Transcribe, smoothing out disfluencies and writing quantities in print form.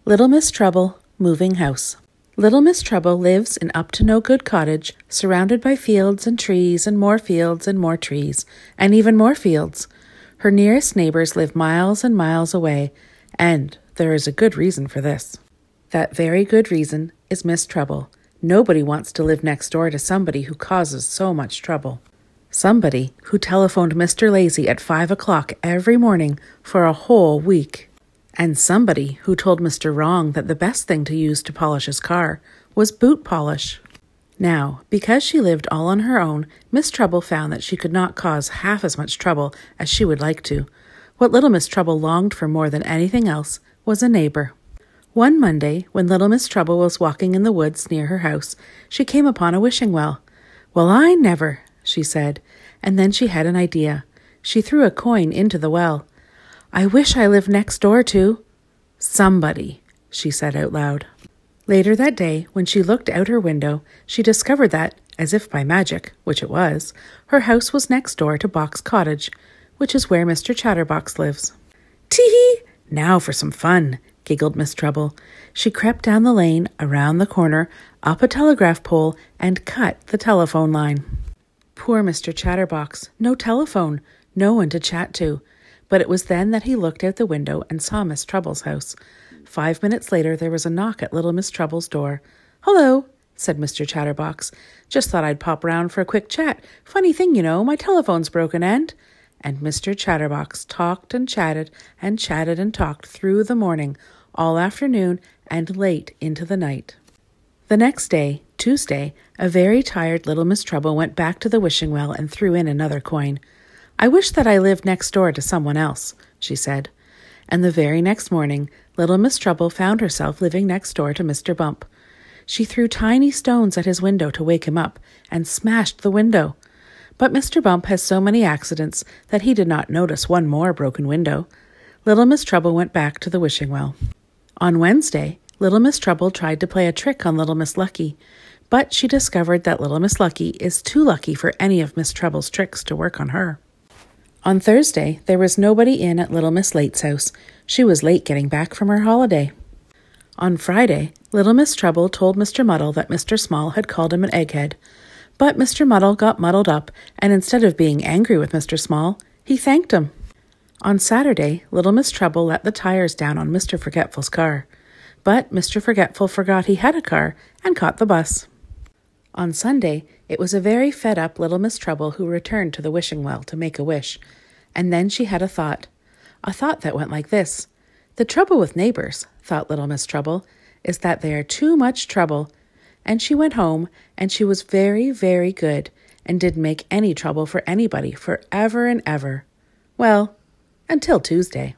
Little Miss Trouble, moving house. Little Miss Trouble lives in up-to-no-good cottage, surrounded by fields and trees and more fields and more trees, and even more fields. Her nearest neighbors live miles and miles away, and there is a good reason for this. That very good reason is Miss Trouble. Nobody wants to live next door to somebody who causes so much trouble. Somebody who telephoned Mr. Lazy at 5 o'clock every morning for a whole week. And somebody who told Mr. Wrong that the best thing to use to polish his car was boot polish. Now, because she lived all on her own, Miss Trouble found that she could not cause half as much trouble as she would like to. What little Miss Trouble longed for more than anything else was a neighbor. One Monday, when little Miss Trouble was walking in the woods near her house, she came upon a wishing well. "Well, I never," she said, and then she had an idea. She threw a coin into the well. "I wish I lived next door to somebody," she said out loud. Later that day, when she looked out her window, she discovered that, as if by magic, which it was, her house was next door to Box Cottage, which is where Mr. Chatterbox lives. "Tee-hee! Now for some fun," giggled Miss Trouble. She crept down the lane, around the corner, up a telegraph pole, and cut the telephone line. Poor Mr. Chatterbox, no telephone, no one to chat to. But it was then that he looked out the window and saw Miss Trouble's house. 5 minutes later, there was a knock at little Miss Trouble's door. "Hello," said Mr. Chatterbox. "Just thought I'd pop round for a quick chat. Funny thing, you know, my telephone's broken and Mr. Chatterbox talked and chatted and chatted and talked through the morning, all afternoon, and late into the night. The next day, Tuesday, a very tired little Miss Trouble went back to the wishing well and threw in another coin. "I wish that I lived next door to someone else," she said. And the very next morning, little Miss Trouble found herself living next door to Mr. Bump. She threw tiny stones at his window to wake him up and smashed the window. But Mr. Bump has so many accidents that he did not notice one more broken window. Little Miss Trouble went back to the wishing well. On Wednesday, little Miss Trouble tried to play a trick on little Miss Lucky, but she discovered that little Miss Lucky is too lucky for any of Miss Trouble's tricks to work on her. On Thursday, there was nobody in at little Miss Late's house. She was late getting back from her holiday. On Friday, little Miss Trouble told Mr. Muddle that Mr. Small had called him an egghead. But Mr. Muddle got muddled up, and instead of being angry with Mr. Small, he thanked him. On Saturday, little Miss Trouble let the tires down on Mr. Forgetful's car. But Mr. Forgetful forgot he had a car and caught the bus. On Sunday, it was a very fed-up little Miss Trouble who returned to the wishing well to make a wish. And then she had a thought that went like this. "The trouble with neighbors," thought little Miss Trouble, "is that they are too much trouble." And she went home, and she was very, very good, and didn't make any trouble for anybody for ever and ever. Well, until Tuesday.